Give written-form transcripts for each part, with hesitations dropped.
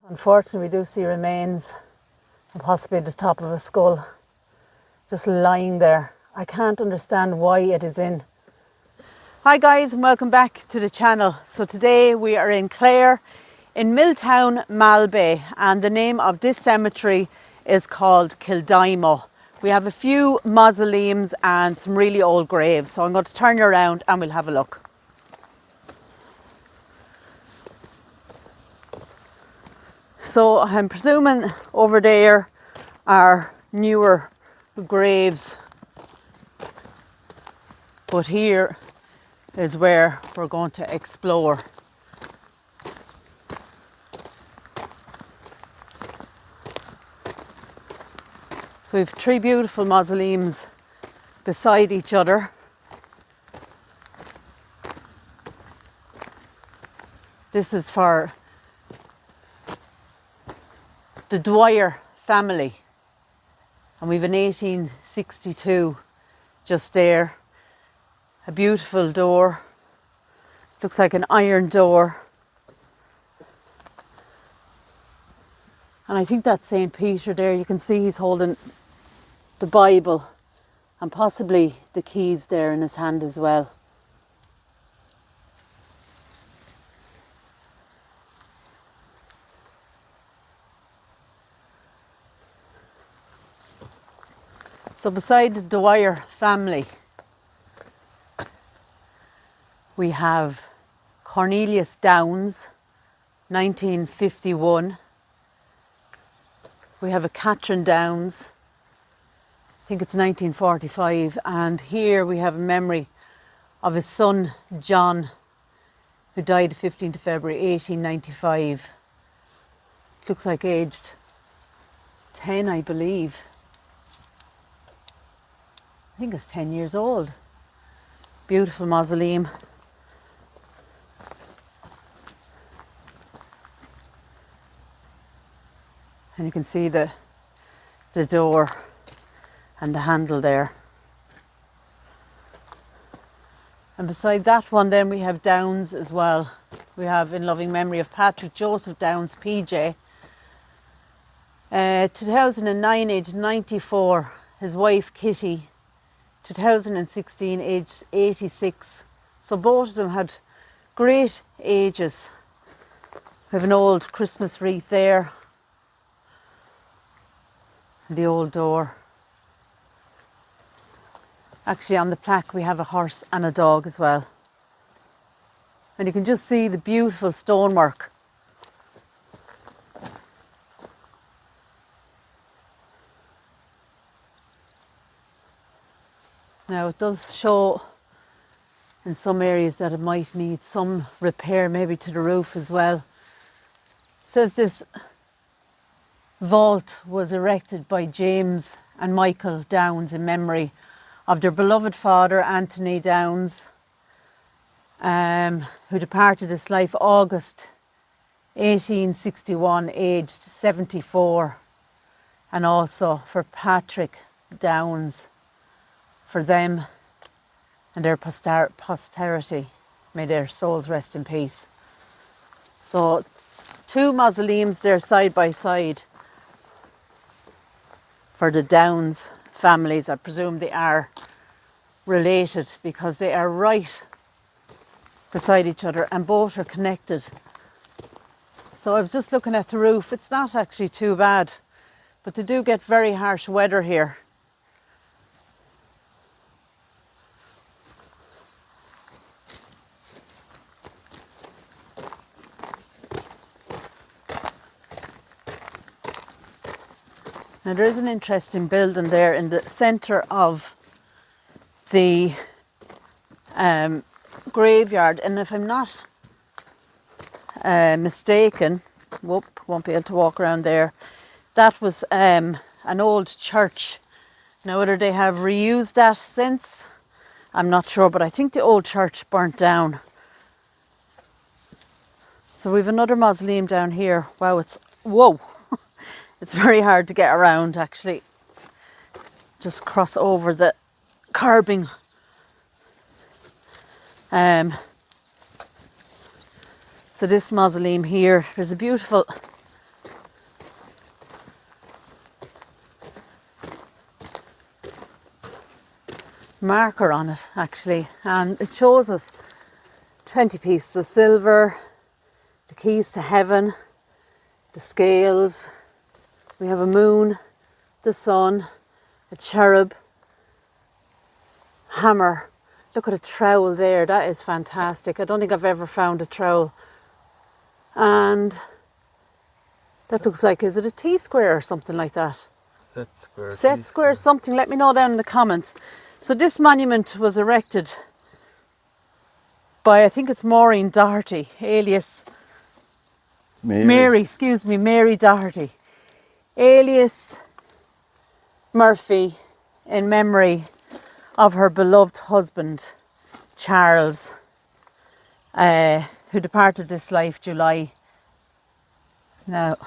Unfortunately, we do see remains and possibly the top of a skull just lying there. I can't understand why it is in. Hi guys, and welcome back to the channel. So today we are in Clare in Milltown, Malbay, and the name of this cemetery is called Kildimo. We have a few mausoleums and some really old graves, so I'm going to turn you around and we'll have a look. So I'm presuming over there are newer graves, but here is where we're going to explore. So we have three beautiful mausoleums beside each other. This is for the Dwyer family, and we've an 1862 just there. A beautiful door, looks like an iron door, and I think that's St. Peter there. You can see he's holding the Bible and possibly the keys there in his hand as well. So beside the Dwyer family, we have Cornelius Downs, 1951. We have a Catherine Downs, I think it's 1945. And here we have a memory of his son John, who died 15th of February 1895. Looks like aged 10, I believe. I think it's 10 years old. Beautiful mausoleum. And you can see the door and the handle there. And beside that one then we have Downs as well. We have in loving memory of Patrick Joseph Downs, PJ. 2009, aged 94. His wife Kitty, 2016, aged 86. So both of them had great ages. We have an old Christmas wreath there. The old door. Actually on the plaque we have a horse and a dog as well. And you can just see the beautiful stonework. Now it does show in some areas that it might need some repair, maybe to the roof as well. It says this vault was erected by James and Michael Downs in memory of their beloved father Anthony Downs, who departed this life August 1861, aged 74, and also for Patrick Downs, for them and their posterity. May their souls rest in peace. So two mausoleums there side by side for the Downs families. I presume they are related because they are right beside each other and both are connected. So I was just looking at the roof. It's not actually too bad, but they do get very harsh weather here. Now there is an interesting building there in the centre of the graveyard, and if I'm not mistaken, won't be able to walk around there, that was an old church. Now whether they have reused that since, I'm not sure, but I think the old church burnt down. So we have another mausoleum down here. Wow, whoa! It's very hard to get around actually. Just cross over the curbing. So this mausoleum here, there's a beautiful marker on it actually, and it shows us 20 pieces of silver, the keys to heaven, the scales. We have a moon, the sun, a cherub, hammer. Look at a trowel there, that is fantastic. I don't think I've ever found a trowel. And that looks like, is it a T-square or something like that? Set square, something. Let me know down in the comments. So this monument was erected by, I think it's Maureen Doherty, alias Mary Doherty, alias Murphy, in memory of her beloved husband, Charles, who departed this life July the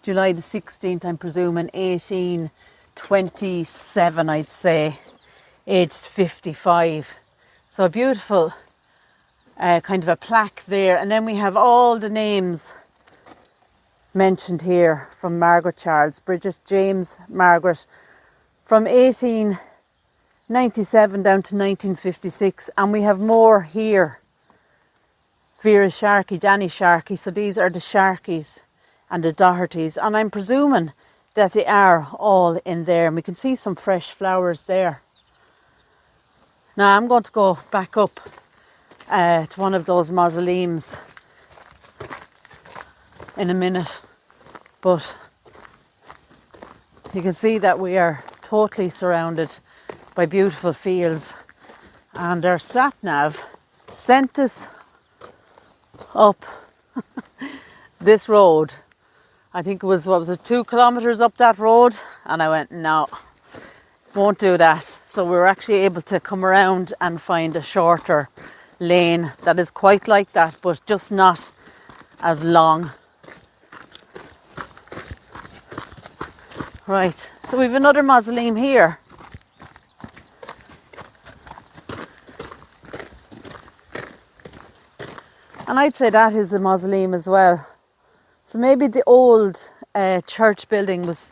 16th, I'm presuming, 1827, I'd say, aged 55. So a beautiful kind of a plaque there. And then we have all the names mentioned here from Margaret Charles, Bridget, James, Margaret, from 1897 down to 1956. And we have more here. Vera Sharkey, Danny Sharkey. So these are the Sharkeys and the Dohertys, and I'm presuming that they are all in there, and we can see some fresh flowers there. Now I'm going to go back up to one of those mausoleums in a minute, but you can see that we are totally surrounded by beautiful fields, and our sat nav sent us up this road. I think it was, what was it, 2 kilometres up that road, and I went, no, won't do that. So we were actually able to come around and find a shorter lane that is quite like that, but just not as long. Right, so we have another mausoleum here. And I'd say that is a mausoleum as well. So maybe the old church building was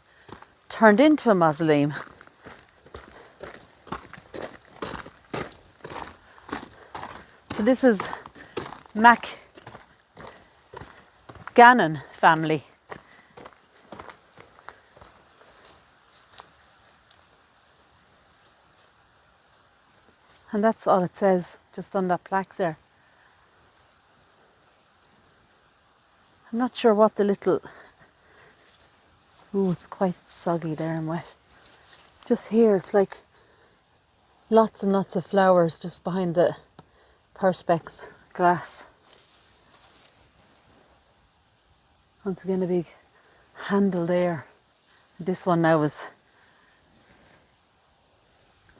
turned into a mausoleum. So this is MacGannon family. And that's all it says, just on that plaque there. I'm not sure what the little... Ooh, it's quite soggy there and wet. Just here, it's like lots and lots of flowers just behind the perspex glass. Once again, a big handle there. This one now is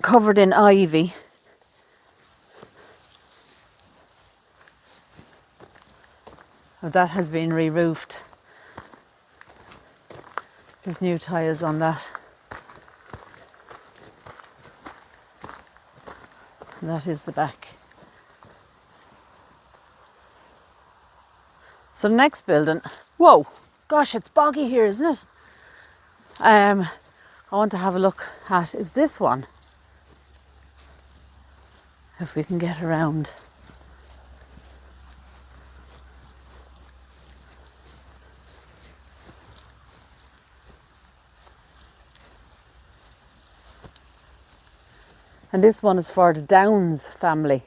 covered in ivy. That has been re-roofed. There's new tiles on that. And that is the back. So the next building, whoa, gosh, it's boggy here, isn't it? I want to have a look at, is this one? If we can get around. And this one is for the Downs family.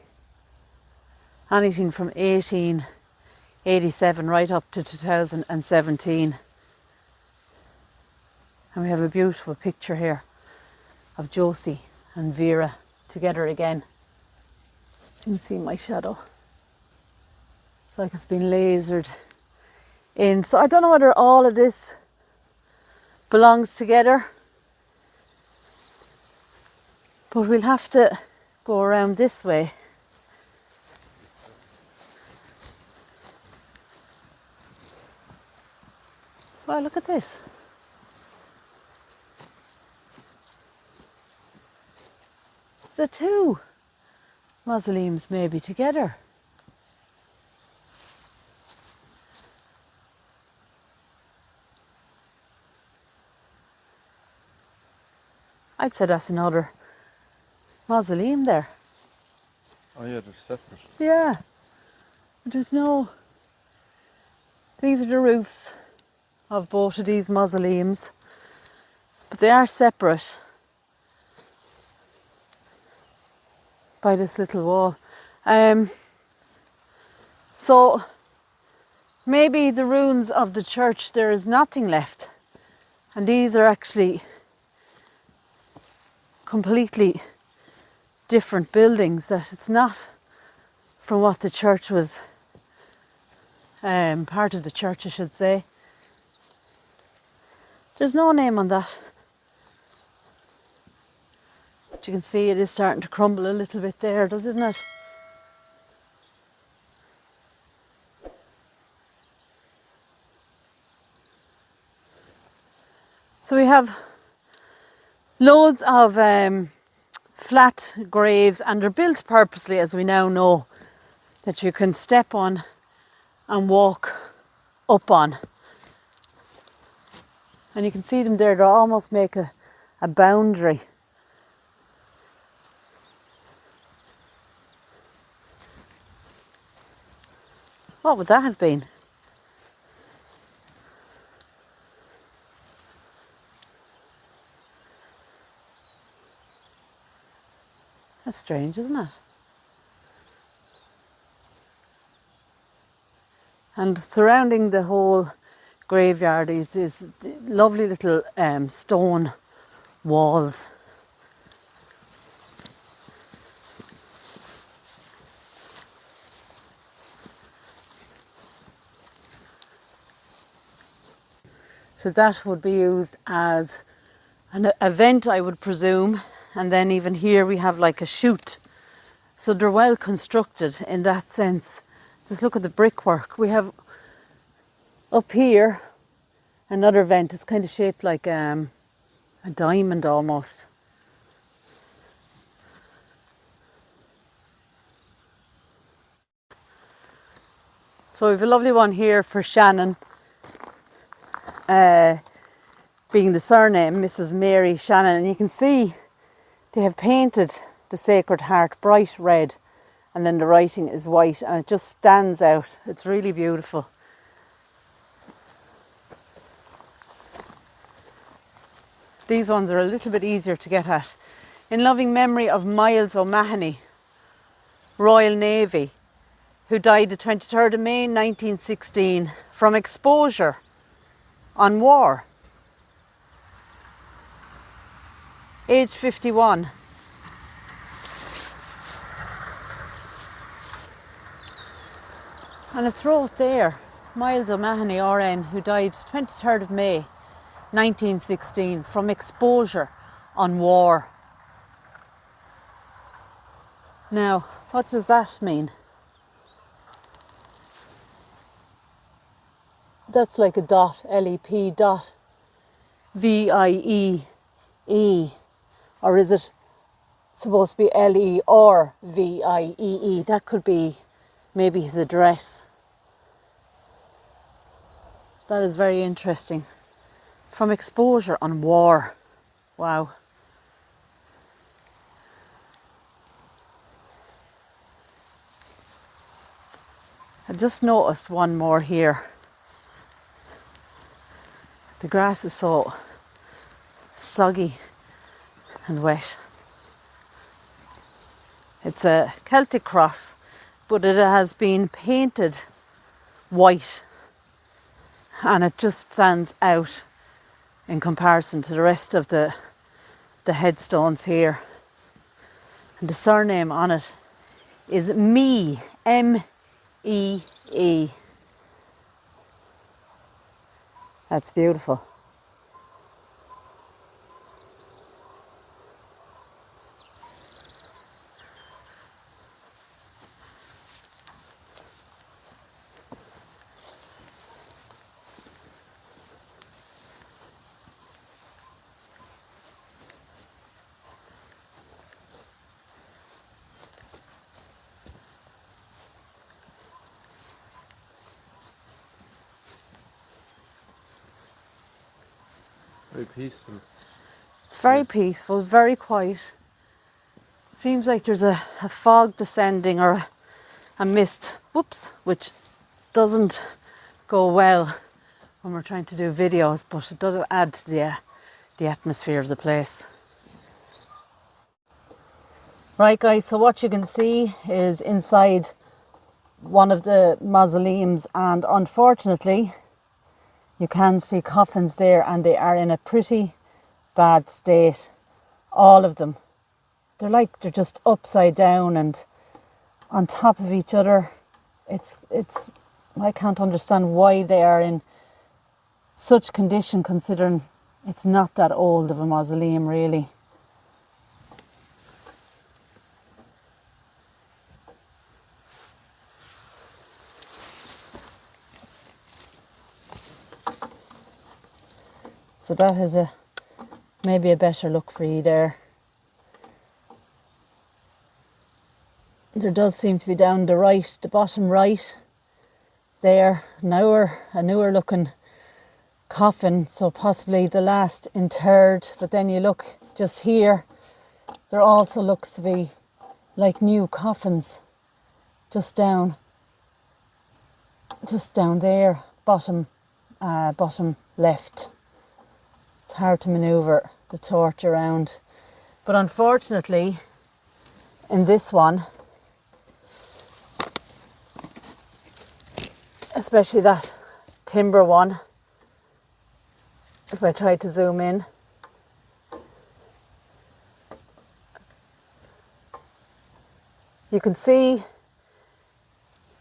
Anything from 1887 right up to 2017. And we have a beautiful picture here of Josie and Vera together again. You can see my shadow. It's like it's been lasered in. So I don't know whether all of this belongs together. But we'll have to go around this way. Well, look at this. The two mausoleums maybe together. I'd say that's another mausoleum there. Oh yeah, they're separate. Yeah. There's no... These are the roofs of both of these mausoleums. But they are separate by this little wall. So maybe the ruins of the church, there is nothing left. And these are actually completely different buildings, that it's not from what the church was, part of the church I should say. There's no name on that. But you can see it is starting to crumble a little bit there, doesn't it? So we have loads of flat graves, and they're built purposely, as we now know, that you can step on and walk up on. And you can see them there, they almost make a boundary. What would that have been? That's strange, isn't it? And surrounding the whole graveyard is lovely little stone walls. So that would be used as an event, I would presume. And then even here we have like a chute. So they're well constructed in that sense. Just look at the brickwork. We have up here another vent. It's kind of shaped like a diamond almost. So we have a lovely one here for Shannon, being the surname, Mrs. Mary Shannon. And you can see they have painted the Sacred Heart bright red, and then the writing is white, and it just stands out. It's really beautiful. These ones are a little bit easier to get at. In loving memory of Miles O'Mahony, Royal Navy, who died the 23rd of May 1916 from exposure on war. Age 51. And it's wrote there, Miles O'Mahony, RN, who died 23rd of May 1916 from exposure on war. Now, what does that mean? That's like a dot, L-E-P, dot, V-I-E-E. Or is it supposed to be L-E-R-V-I-E-E? That could be maybe his address. That is very interesting. From exposure on war. Wow. I just noticed one more here. The grass is so sluggy and wet. It's a Celtic cross, but it has been painted white, and it just stands out in comparison to the rest of the headstones here. And the surname on it is Mee, M-E-E. That's beautiful. Very peaceful. Very peaceful, very quiet. Seems like there's a fog descending, or a mist, whoops, which doesn't go well when we're trying to do videos, but it does add to the atmosphere of the place. Right guys, so what you can see is inside one of the mausoleums, and unfortunately you can see coffins there, and they are in a pretty bad state, all of them. They're just upside down and on top of each other. It's I can't understand why they are in such condition, considering it's not that old of a mausoleum really. So that is maybe a better look for you there. There does seem to be down the bottom right there, a newer looking coffin, so possibly the last interred. But then you look just here, there also looks to be like new coffins just down there, bottom left. It's hard to maneuver the torch around, but unfortunately in this one, especially that timber one, if I try to zoom in, you can see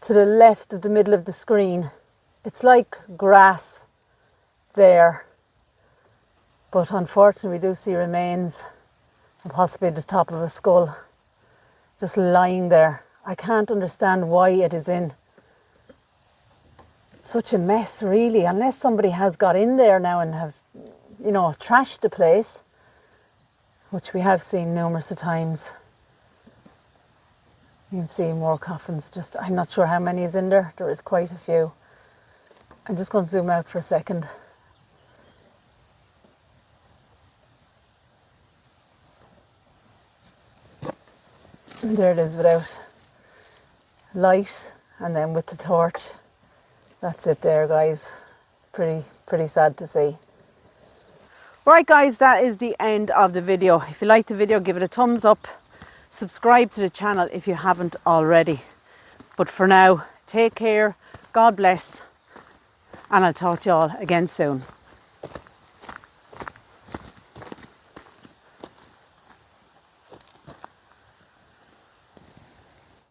to the left of the middle of the screen, it's like grass there, but unfortunately we do see remains and possibly the top of a skull just lying there. I can't understand why it is in such a mess really, unless somebody has got in there now and have, you know, trashed the place, which we have seen numerous of times. You can see more coffins, I'm not sure how many is in there. There is quite a few. I'm just going to zoom out for a second. And there it is without light, and then with the torch. That's it there guys. Pretty sad to see. Right guys, that is the end of the video. If you liked the video, give it a thumbs up. Subscribe to the channel if you haven't already. But for now, take care, God bless, and I'll talk to you all again soon.